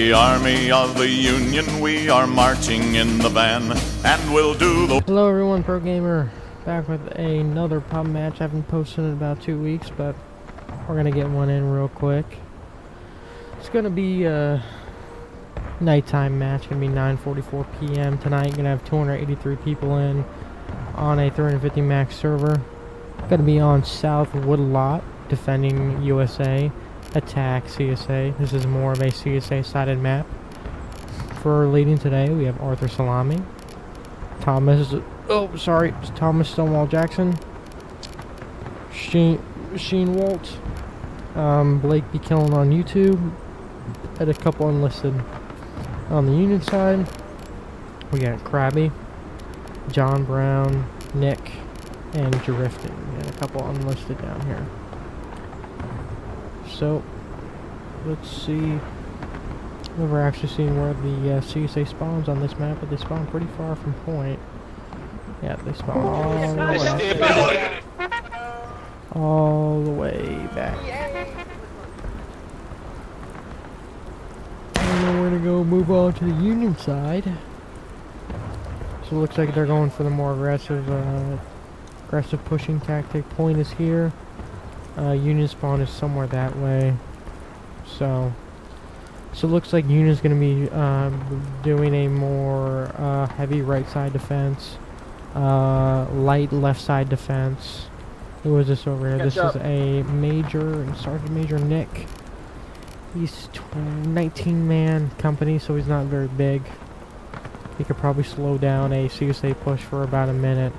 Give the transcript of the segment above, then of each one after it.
The Army of the Union, we are marching in the van, and we'll do the... Hello everyone, ProGamer, back with another pub match. I haven't posted in about 2 weeks, but we're gonna get one in real quick. It's gonna be a nighttime match, gonna be 9:44 p.m. tonight. Gonna have 283 people in on a 350 max server. Gonna be on South Woodlot, defending USA. Attack CSA. This is more of a CSA sided map. For leading today, we have Arthur Salami, Thomas Stonewall Jackson, Sheen Walt, Blake B. Killing on YouTube, and a couple enlisted. On the Union side, we got Krabby, John Brown, Nick, and Drifting, and a couple unlisted down here. So, let's see. I've never actually seen where the CSA spawns on this map, but they spawn pretty far from point. Yeah, they spawn all the way back. And then we're gonna go move on to the Union side. So it looks like they're going for the more aggressive pushing tactic. Point is here. Union spawn is somewhere that way, so it looks like Union's going to be doing a more heavy right side defense, light left side defense. Who is this over here? This is a Sergeant Major Nick. He's 19-man company, so he's not very big. He could probably slow down a CSA push for about a minute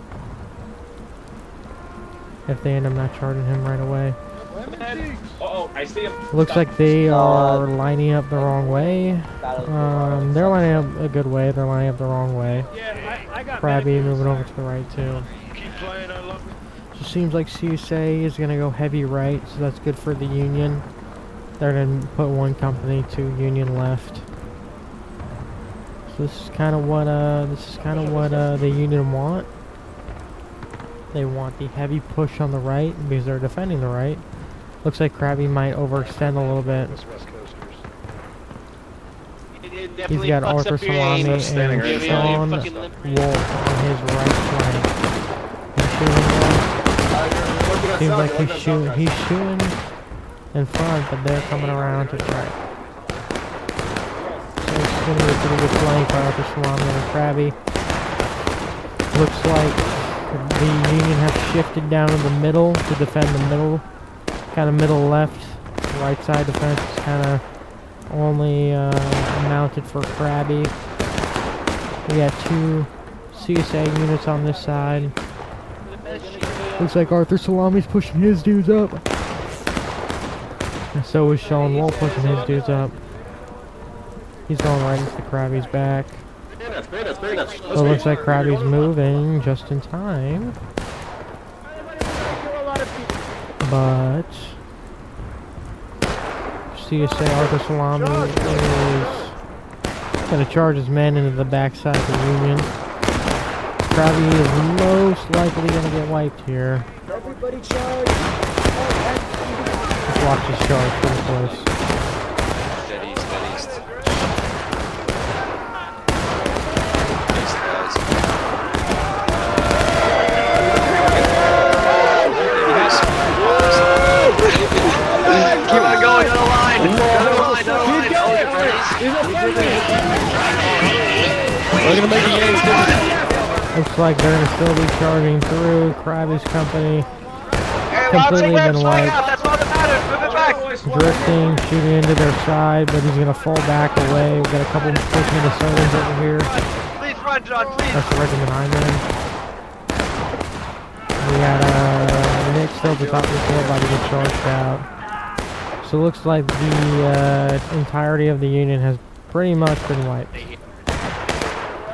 if they end up not charging him right away. I see him. Looks like they are lining up the wrong way. They're lining up a good way. They're lining up the wrong way. Krabby moving over to the right too. So it seems like CSA is gonna go heavy right, so that's good for the Union. They're gonna put one company to Union left. So this is kind of what the Union want. They want the heavy push on the right because they're defending the right. Looks like Krabby might overextend a little bit. He's got Arthur Salami and Sean Wolf on his right flank. Seems like he's shooting in front, but they're coming around to try. So it's going to be a pretty good flank by Arthur Salami and Krabby. Looks like the Union have shifted down in the middle to defend the middle, kind of middle left, right side defense is kind of only mounted for Krabby. We got two CSA units on this side. Looks like Arthur Salami's pushing his dudes up. And so is Sean Wolf pushing his dudes up. He's going right into Krabby's back. So it looks like Krabby's moving just in time. But CSA Arthur Salami is going to charge his men into the backside of the Union. Krabby is most likely going to get wiped here. Everybody charge! Just watch his charge pretty close. We're gonna make the game. Looks like they're gonna still be charging through. Krabby's company completely been wiped. Drifting, shooting into their side, but he's gonna fall back away. We got a couple pushing the Minnesotans over here. Please run, John, please. That's the regiment I'm in. We got Nick still at the top of the field, about to get charged out. So it looks like the entirety of the Union has pretty much been wiped.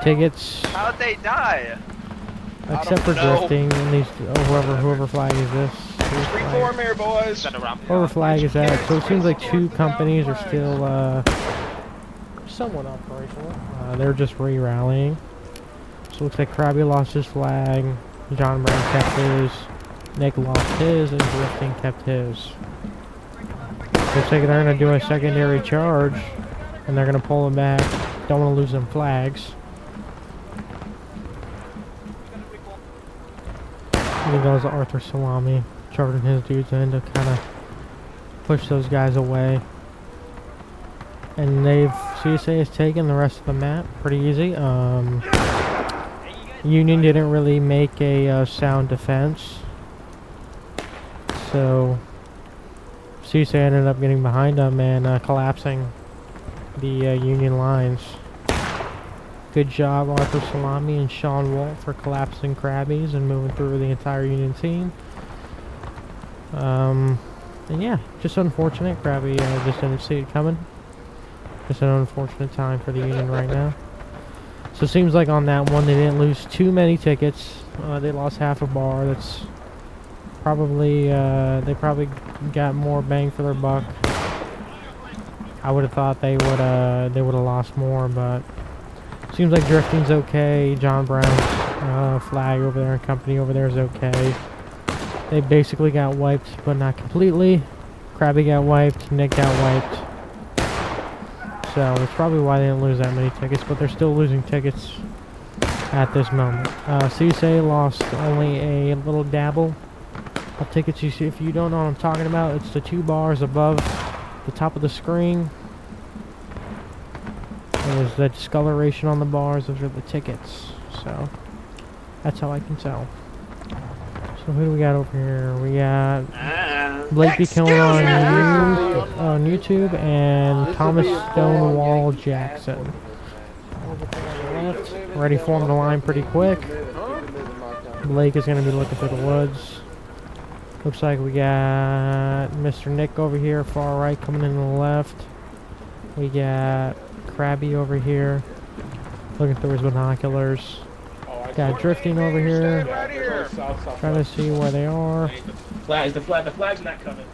Tickets. How'd they die? Except for Drifting and these whoever flag is this. Reform here, boys. Whoever flag is that. So it seems like two companies are still somewhat operational. They're just re-rallying. So it looks like Krabby lost his flag, John Brown kept his, Nick lost his, and Drifting kept his. Looks like they're gonna do a secondary charge. and they're gonna pull them back. Don't want to lose them flags. He goes Arthur Salami, charging his dudes in to kind of push those guys away. And CSA has taken the rest of the map pretty easy. Union didn't really make a sound defense, so CSA ended up getting behind them and collapsing the Union lines. Good job, Arthur Salami and Sean Walt, for collapsing Krabbies and moving through the entire Union team. And yeah, just unfortunate. Krabby just didn't see it coming. Just an unfortunate time for the Union right now. So it seems like on that one they didn't lose too many tickets. They lost half a bar. That's probably they probably got more bang for their buck. I would have thought they would have lost more, but seems like drifting's okay. John Brown's flag over there and company over there is okay. They basically got wiped, but not completely. Krabby got wiped. Nick got wiped. So that's probably why they didn't lose that many tickets, but they're still losing tickets at this moment. CSA lost only a little dabble of tickets. You see, if you don't know what I'm talking about, it's the 2 bars above the top of the screen. There's the discoloration on the bars. Those are the tickets. So that's how I can tell. So who do we got over here? We got Blake B. Killing on YouTube and Thomas Stonewall Jackson. Ready for him to line pretty quick. Blake is going to be looking for the woods. Looks like we got Mr. Nick over here, far right, coming in to the left. We got Krabby over here, looking through his binoculars. Got drifting over here, trying to see where they are. The flag's not coming.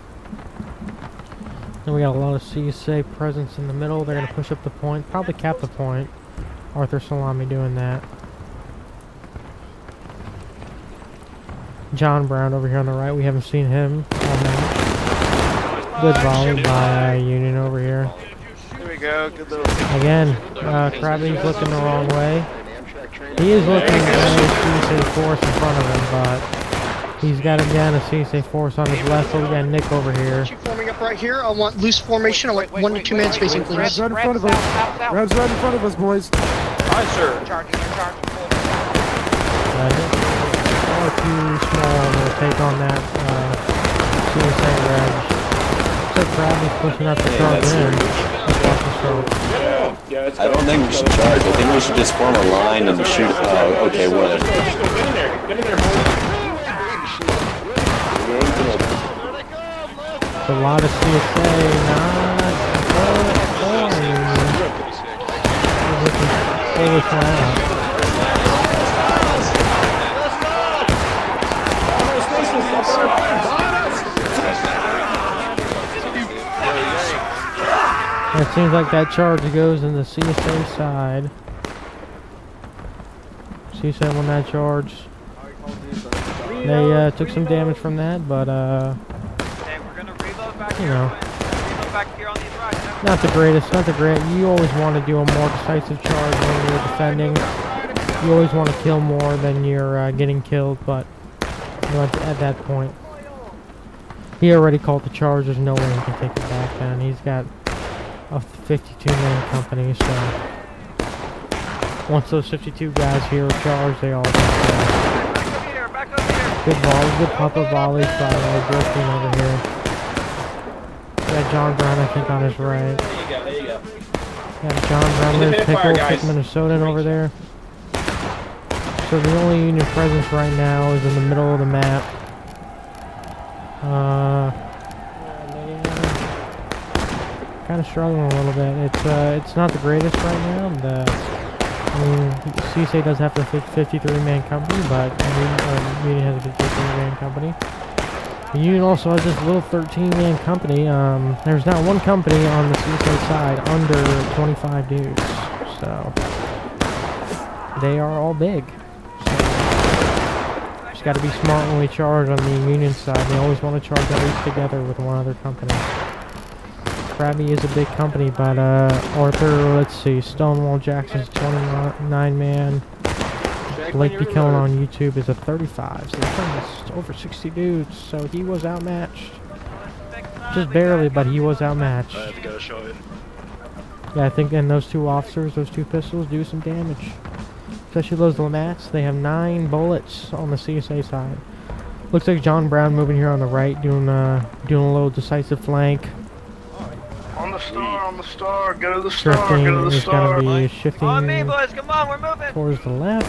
Then we got a lot of CSA presence in the middle. They're going to push up the point, probably cap the point. Arthur Salami doing that. John Brown over here on the right. We haven't seen him all match. Good volley by Union over here. There we go. Good little. Again, Krabby's looking the wrong way. He is looking at a CSA force in front of him, but he's got again a CSA force on his left. So we got Nick over here. Forming up right here. I want loose formation. I want 1 to 2 man spacing, please. Red's right in front of us. Red's right in front of us, boys. Hi, sir. They're too small to take on that CSA red. So Krabby's pushing up the charge in. I don't think we should charge. I think we should just form a line and shoot. Okay, whatever. Get in there. A lot of CSA, not fully flat. It seems like that charge goes in the CSA side. CSA won that charge. They took some damage from that, but you know, not the greatest, not the great. You always want to do a more decisive charge when you're defending. You always want to kill more than you're getting killed, but you know, at that point, he already called the charge. There's no way he can take it back then. He's got a 52-man company, so once those 52 guys here are charged, they all get good volley, good pop-up volleys by drifting over here. Got John Brown, I think, on his right. There you go. Got John Brown, there's Pickle, Minnesotan over there. So the only Union presence right now is in the middle of the map. Kind of struggling a little bit. It's not the greatest right now. I mean, CSA does have a 53-man company, but Union has a good 53-man company. The Union also has this little 13-man company. There's not one company on the CSA side under 25 dudes, so they are all big. So, just got to be smart when we charge on the Union side. They always want to charge at least together with one other company. Krabby is a big company, but Arthur, let's see, Stonewall Jackson's 29 man. Blake B. Killen on YouTube is a 35, so there's over 60 dudes, so he was outmatched. Just barely, but he was outmatched. Yeah, I think and those two officers, those two pistols do some damage. Especially those Lamats, they have 9 bullets on the CSA side. Looks like John Brown moving here on the right, doing a little decisive flank. On the star, go to the star, Shifting go to the is star. going to be shifting On me, boys, come on, we're moving. towards the left.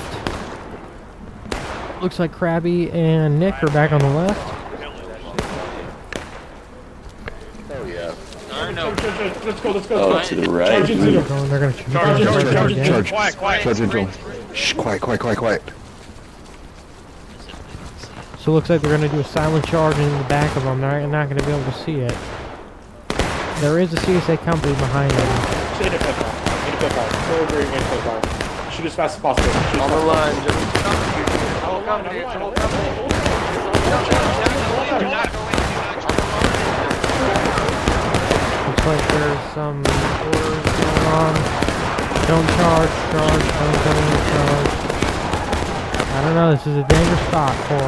Looks like Krabby and Nick are back on the left. Oh yeah. Let's go. Oh, to the right. They're going to Charge. Quiet. Charge into him. Shh, quiet. So it looks like they're going to do a silent charge in the back of them. They're not going to be able to see it. There is a CSA company behind them. Shoot as fast as possible. On the line, Whole company, it's a whole company. Looks like there's some orders going on. Don't charge, don't charge. I don't know, this is a dangerous spot for,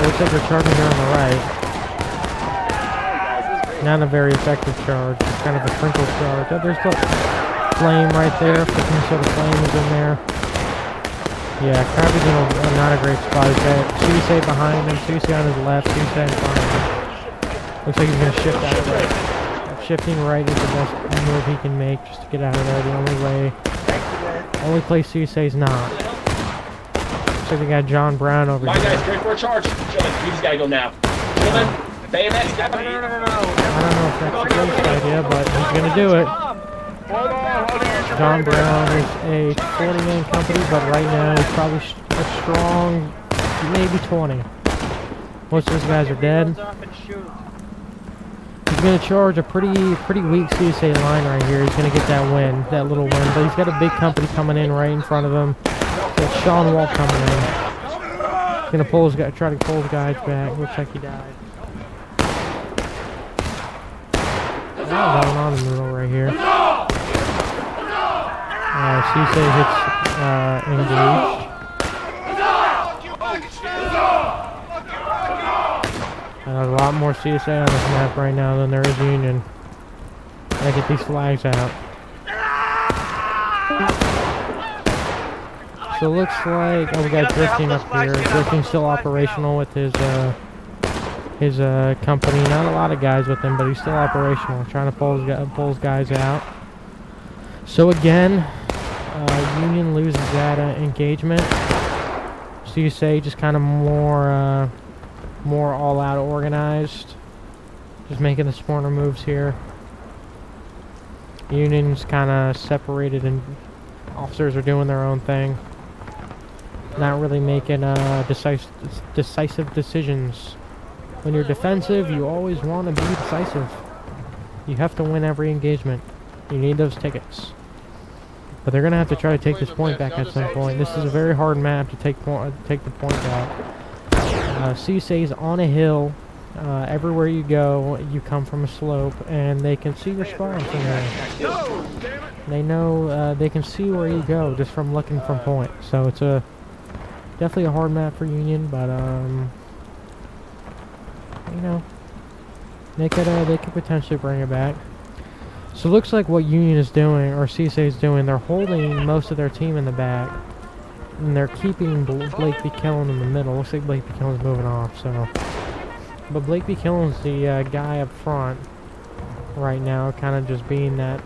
looks like they're charging here on the right. Not a very effective charge, it's kind of a sprinkle charge. Oh, there's the flame right there, some sort of flame is in there. Yeah, Krabby's in not a great spot. He's got CSA behind him, CSA on his left, CSA in front of him. Looks like he's going to shift out of right. Shifting right is the best move he can make just to get out of there. The only place CSA's not. Looks like we got John Brown over here. My guy's ready for a charge. Chillin', you just gotta go now. Chillin', bayonet, I don't know if that's a great idea, but he's going to do it. John Brown is a 40-man company, but right now he's probably a strong, maybe 20. Most of those guys are dead. He's going to charge a pretty weak CSA line right here. He's going to get that win, that little win. But he's got a big company coming in right in front of him. Got Sean Wall coming in. He's going to pull his guy, try to pull his guys back. Looks like he died. What's going on in the middle right here? CSA hits engaged. There's a lot more CSA on this map right now than there is Union. Gotta get these flags out. So it looks like, oh, we got Drifting up here. Drifting's still operational with his company. Not a lot of guys with him, but he's still operational, trying to pull his guys out. So again, Union loses that engagement. CSA just kind of more all-out organized, just making the smarter moves here. Union's kind of separated, and officers are doing their own thing, not really making decisive decisions. When you're defensive, you always want to be decisive. You have to win every engagement. You need those tickets. But they're going to have to try to take this point back at some point. This is a very hard map to take the point back. CSA's on a hill. Everywhere you go, you come from a slope, and they can see your spawn from there. They know, they can see where you go just from looking from point. So it's definitely a hard map for Union, but you know, they could potentially bring it back. So it looks like what Union is doing, or CSA is doing, they're holding most of their team in the back, and they're keeping Blake B. Killen in the middle. Looks like Blake B. Killen's moving off, so. But Blake B. Killen's the guy up front right now, kind of just being that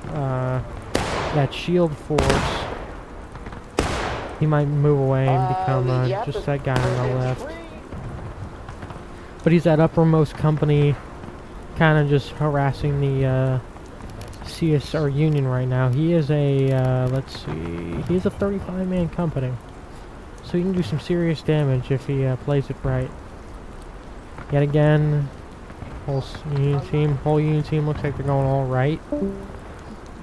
that shield force. He might move away and become just that guy on the left. But he's that uppermost company, kind of just harassing the CS or Union right now. He is a let's see, he's a 35-man company, so he can do some serious damage if he plays it right. Yet again, whole Union team looks like they're going all right.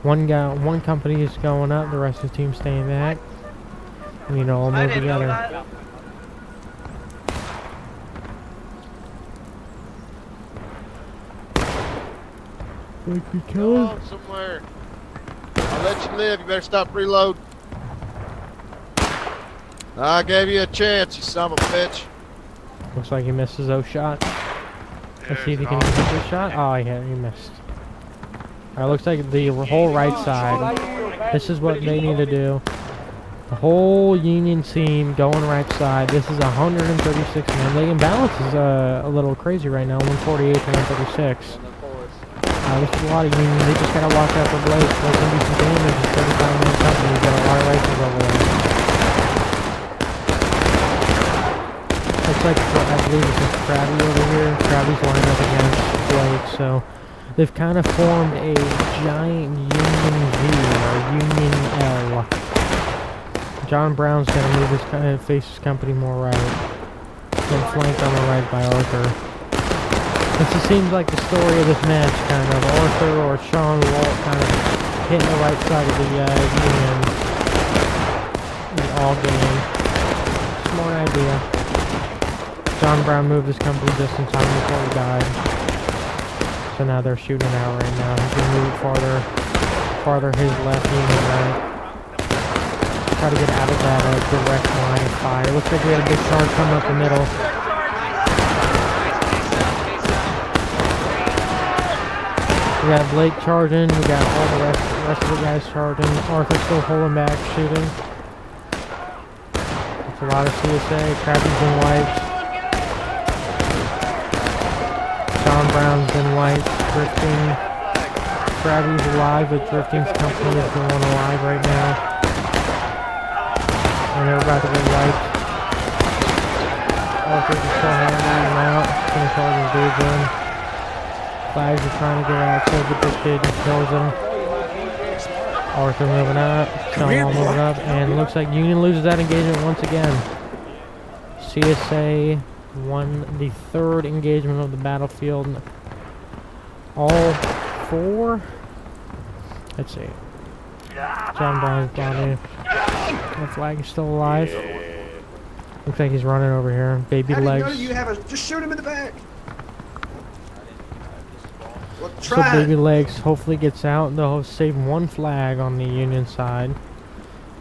One company is going up, the rest of the team staying back. And, you know, all move together. Like we Go killing? on somewhere. I'll let you live. You better stop reload. I gave you a chance, you son of a bitch. Looks like he missed his O shot. Let's see if he can hit his shot. Oh, yeah, he missed. Alright, looks like the whole right side. This is what they need to do. The whole Union team going right side. This is 136 men. The imbalance is a little crazy right now. 148 to 136. This is a lot of Union. They just gotta watch out for Blake. There's gonna be some damage. It's 35-man company. He's got a lot of rifles over there. Looks like, I believe it's just Krabby over here. Krabby's lined up against Blake, so they've kind of formed a giant Union V, or Union L. John Brown's gonna move his face his company more right, and flanked on the right by Arthur. This just seems like the story of this match, kind of. Arthur or Sean Walt kind of hitting the right side of the Union in all game. Smart idea. John Brown moved his company just in time before he died. So now they're shooting it out right now. He's gonna move farther his left, Union right. Try to get out of that direct line of fire. Looks like we had a big charge coming up the middle. We got Blake charging. We got all the rest of the guys charging. Arthur's still holding back, shooting. It's a lot of CSA. Krabby's been wiped. John Brown's been wiped. Drifting. Krabby's alive, but Drifting's company is going alive right now. And they're about to get wiped. Arthur's just still handing them out. Gonna charge his dudes in. Flags are trying to get out, so get this kid and kills him. Arthur moving up. Stonewall moving up. And it looks like Union loses that engagement once again. CSA won the third engagement of the battlefield. All four? Let's see. John Brown's body. The flag is still alive. Looks like he's running over here. Baby legs. Just shoot him in the back. Well, So Baby legs hopefully gets out. They'll save one flag on the Union side.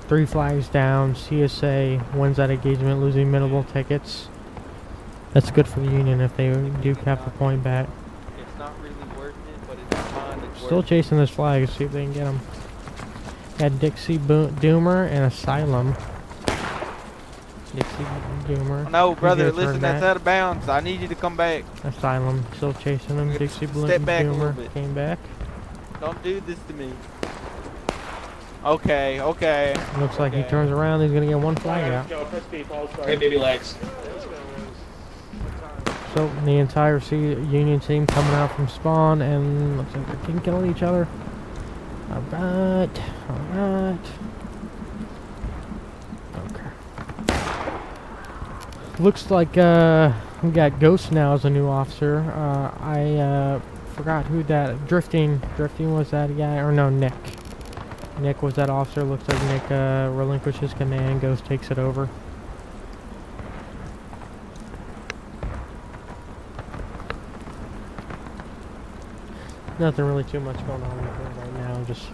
3 flags down. CSA wins that engagement, losing minimal tickets. That's good for the Union if they do have the point back. It's not really worth it, but it's fun. Still chasing this flag to see if they can get him. Got Dixie Doomer and Asylum. Dixie Doomer. No, brother, He's gonna listen, turn that's back. out of bounds. I need you to come back. Asylum still chasing him. Dixie Step back a little Doomer bit. came back. Don't do this to me. Okay, okay. Looks like he turns around. He's gonna get one flag out. Hey, baby legs. So the entire Union team coming out from spawn, and looks like they're killing each other. Alright, alright. Okay. Looks like we got Ghost now as a new officer. I forgot who that Drifting was that guy, or no, Nick. Nick was that officer. Looks like Nick relinquishes command. Ghost takes it over. Nothing really too much going on with it right now. Just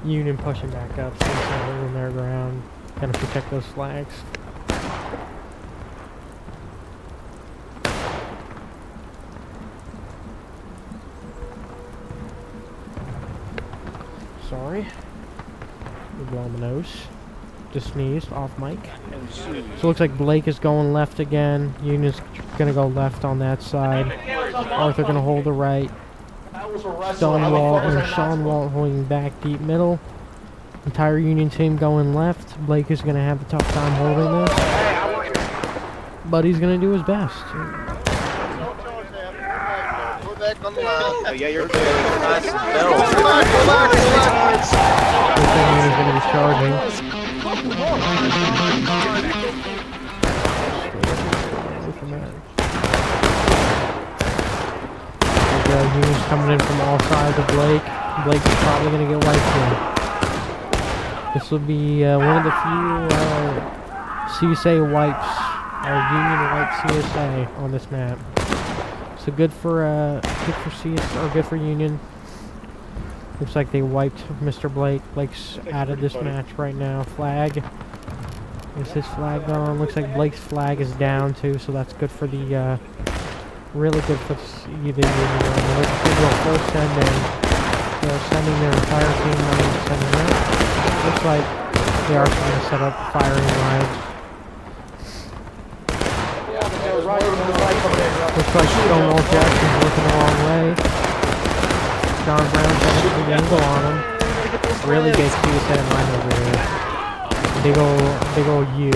Union pushing back up, holding their ground, gotta protect those flags. Sorry. You're blowing the nose. Just sneezed off mic. So it looks like Blake is going left again. Union's gonna go left on that side. Arthur gonna hold the right. Stonewall and Sean Walt holding back deep middle. Entire Union team going left. Blake is going to have a tough time holding this, but he's going to do his best. Oh, yeah, you're clear. Looks like Union's going to be charging. Union's coming in from all sides of Blake. Blake is probably going to get wiped here. This will be one of the few CSA wipes, or Union wipes CSA on this map. So good for CS or good for Union. Looks like they wiped Mr. Blake. Blake's out of this match right now. Flag. Is his flag gone? Looks like Blake's flag is down too, so that's good for the, really good for the Union. They're looking to do a full send in. They're sending their entire team running sending out. Looks like they are going to set up firing lines. Looks like Stonewall Jackson's looking the wrong way. John Brown got a big angle on him. Really big CSA line over here. Big ol' U.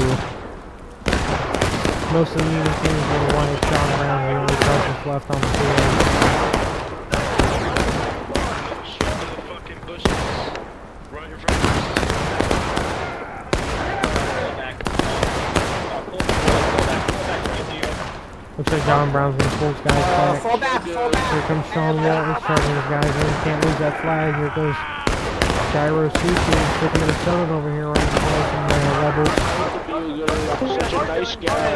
Most of the Union teams will want it John Brown, the only presence left on the field. Looks like John Brown's gonna pull his guys back. Fall back. Here comes Sean Walton, starting his guys in. Can't lose that flag. Here goes Gyro Sushi, sticking to the southern over here right now from the Rebels. Such a nice guy.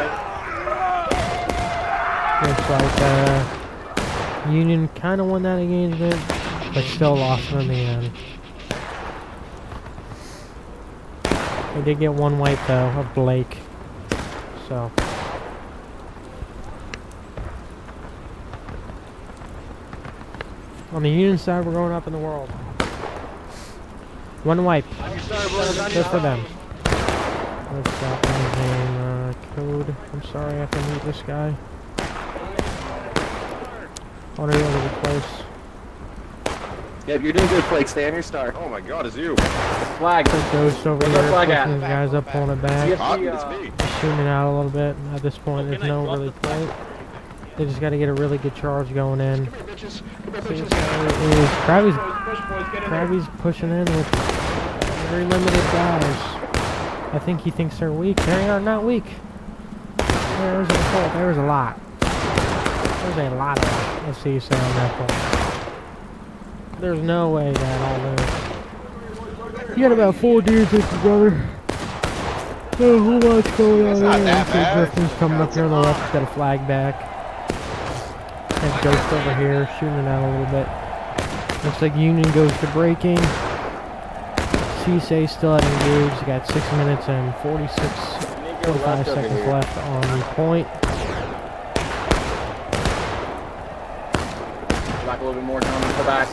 Looks like Union kind of won that engagement, but still lost it in the end. They did get one wipe though, of Blake. So. On the Union side, we're going up in the world. One wipe. Good for them. Let's drop his name, code. I'm sorry, I have to mute this guy. Already over the place. Yep, you're doing good, Blake. Stay on your star. Oh my God, it's you. Flag. Ghost over Where's here, our flag pushing at? his guys up, pulling it back. It's me. Shooting it out a little bit. At this point, there's no really point. They just got to get a really good charge going in. Krabby's pushing in with very limited guys. I think he thinks they're weak. They are not weak. There's a lot. There's a lot of CSA on that point. There's no way that all lose. You got about 4 dudes with you, brother. Oh, who what's going on there? Griffin's coming up here on the left. He's got a flag back. And Ghost over here, shooting it out a little bit. Looks like Union goes to breaking. CSA still at engaged. You got 6 minutes and 45 seconds left on the point. Back a little bit more, John. Go back.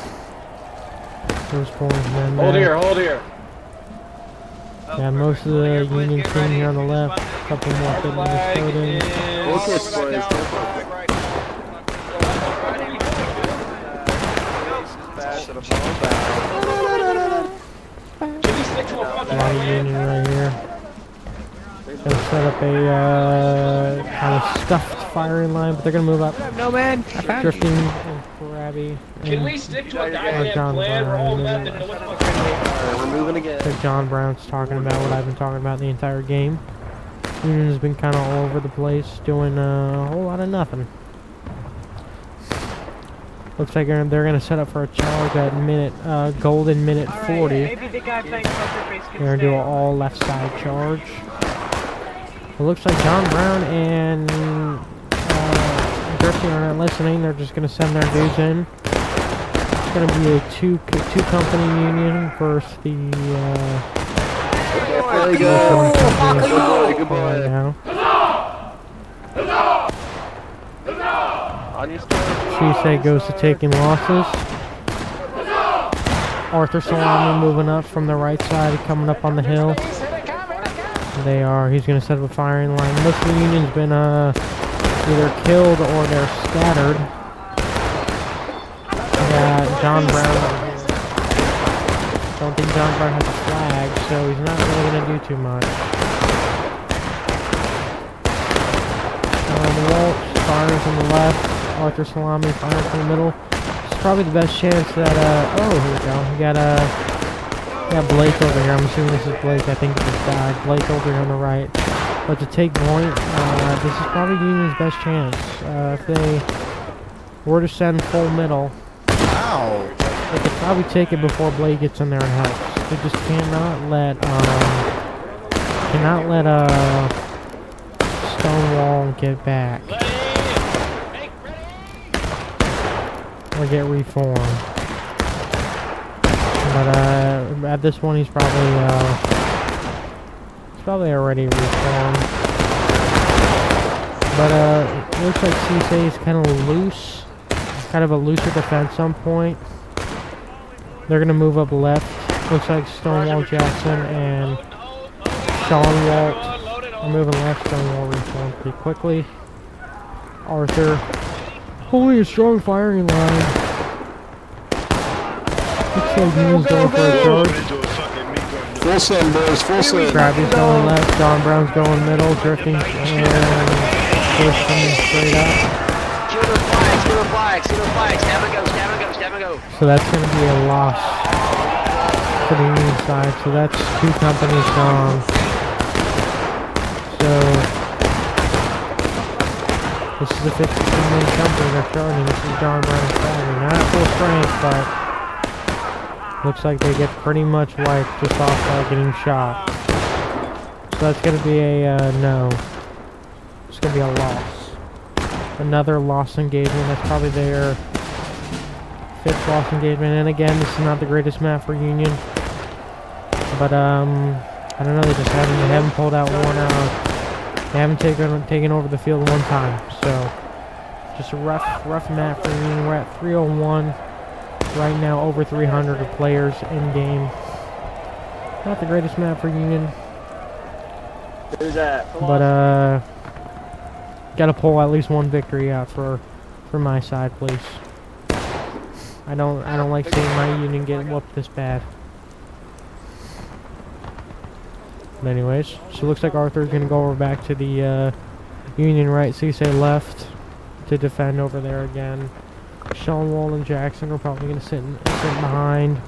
Those points, then. Hold here. Yeah, most of the Union team here on the left. A couple more fitting this building. Focus, boys. A lot of Union right here. Gonna set up a kind of stuffed firing line, but they're gonna move up. No man. Drifting and Krabby. Can we stick to a John goddamn plan? We're all Brown. left and no one's We're moving again. So John Brown's talking about what I've been talking about the entire game. Union's been kind of all over the place, doing a whole lot of nothing. Looks like they're gonna set up for a charge at golden minute 40. They're gonna do an all left side charge. It looks like John Brown and Drifting are not listening. They're just gonna send their dudes in. It's gonna be a two company Union versus the Good boy. right now. On your star. CSA goes to taking losses. Arthur Salami moving up from the right side, coming up on the hill. He's going to set up a firing line. Most of the Union's been either killed or they're scattered. Yeah, John Brown over here. Don't think John Brown has a flag, so he's not really going to do too much. Waltz firing from the left. Arthur Salami firing from the middle. It's probably the best chance that, oh, here we go. We got Blake over here. I'm assuming this is Blake. I think he just died. Blake over here on the right. But to take point, this is probably Union's best chance. If they were to send full middle, they could probably take it before Blake gets in there and helps. They just cannot let Stonewall get back. Or get reformed. But at this one, he's probably already reformed. But it looks like CSA is kind of loose, kind of a looser defense on point. They're gonna move up left. Looks like Stonewall Jackson and Sean Walt are moving left. Stonewall reformed pretty quickly. Arthur holding a strong firing line. Looks like he's going for a charge. Full send, boys, full send. Krabby's going left, John Brown's going middle, drifting, and Bush coming straight up. Kill the flags, kill the flags, kill the flags. Stab and go, stab and go, stab and go. So that's going to be a loss for the Union side. So that's 2 companies gone. So this is a 15-man company they're starting. This is John Brown's Krabby. Not at full strength, but looks like they get pretty much wiped just off getting shot. So that's going to be a no. It's going to be a loss. Another lost engagement. That's probably their 5th lost engagement. And again, this is not the greatest map for Union. But I don't know. They just haven't pulled out one out. They haven't taken over the field one time. So just a rough map for Union. We're at 301. Right now, over 300 players in game. Not the greatest map for Union, but gotta pull at least one victory out for my side, please. I don't like seeing my Union get whooped this bad. But anyways, so it looks like Arthur's gonna go over back to the Union right, CSA left to defend over there again. Sean Wall and Jackson are probably going to sit behind.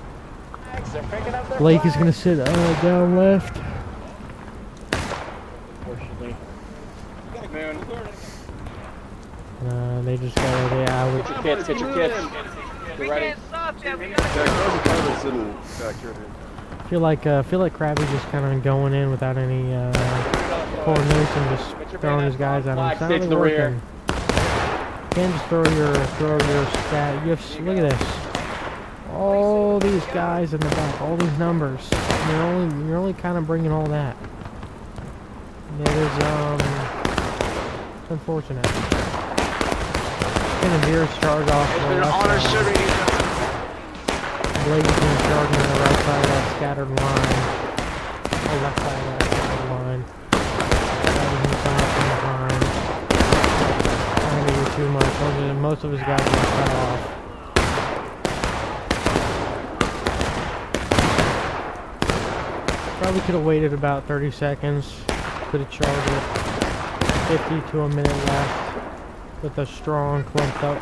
Blake is going to sit down left. They just got it out. Get your kids. Get ready. Feel like Krabby just kind of going in without any coordination, just throwing his guys at him. It's not really working. You can't just throw your stat. You have to, look at this. All these guys in the back, all these numbers. You're only kind of bringing all that. It is it's unfortunate. Gonna Veer's charge off the left side. Blake is gonna charge on the right side of that scattered line. Or left side of that scattered line. Too much. Most of his guys are cut off. Probably could have waited about 30 seconds. Could have charged it. 50 to a minute left with a strong clumped up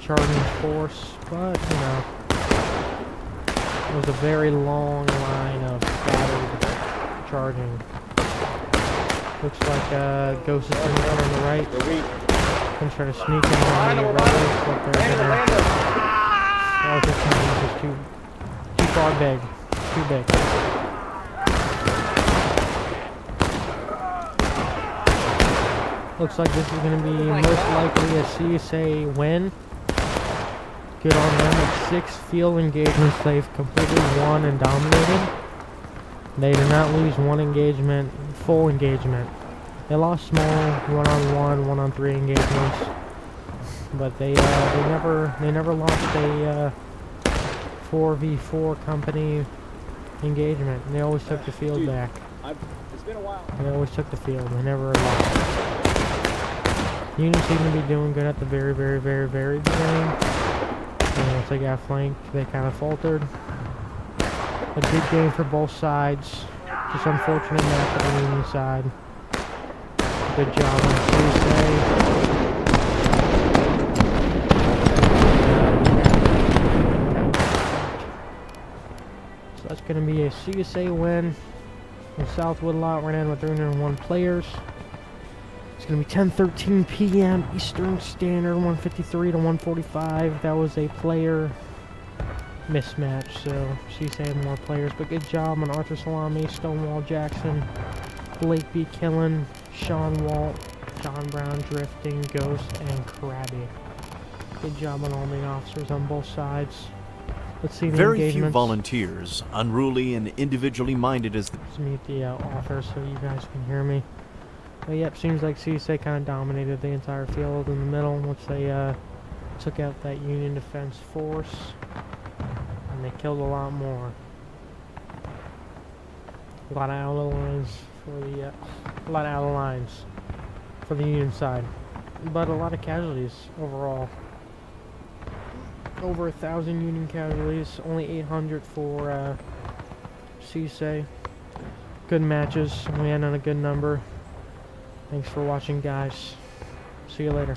charging force. But, you know, it was a very long line of scattered charging. Looks like Ghost is going to come on the right. Going to try to sneak in on the rebels, but they're going to... Oh, this is just too far big. Too big. Looks like this is going to be most likely a CSA win. Good on them. At 6 field engagements they've completely won and dominated. They did not lose one engagement, full engagement. They lost small 1-on-1, 1-on-3 engagements, but they never lost a 4v4 company engagement. And they always took the field back. It's been a while. They always took the field. They never lost. Union seem to be doing good at the very beginning. Once they got flanked, they kind of faltered. A good game for both sides. Just unfortunate map for the Union side. Good job on CSA. So that's going to be a CSA win. In South Woodlot, we're in with 301 players. It's going to be 10:13 p.m. Eastern Standard, 153 to 145. That was a player mismatch, so CSA had more players, but good job on Arthur Salami, Stonewall Jackson, Blake B. Killen, Sean Walt, John Brown, Drifting, Ghost, and Krabby. Good job on all the officers on both sides. Let's see the Very few engagements. volunteers, unruly and individually minded as the Let's mute the author so you guys can hear me. But yep, seems like CSA kind of dominated the entire field in the middle once they took out that Union Defense Force, and they killed a lot more. A lot of out of lines for the for the Union side, but a lot of casualties overall. Over 1,000 Union casualties, only 800 for CSA. Good matches. We end on a good number. Thanks for watching, guys. See you later.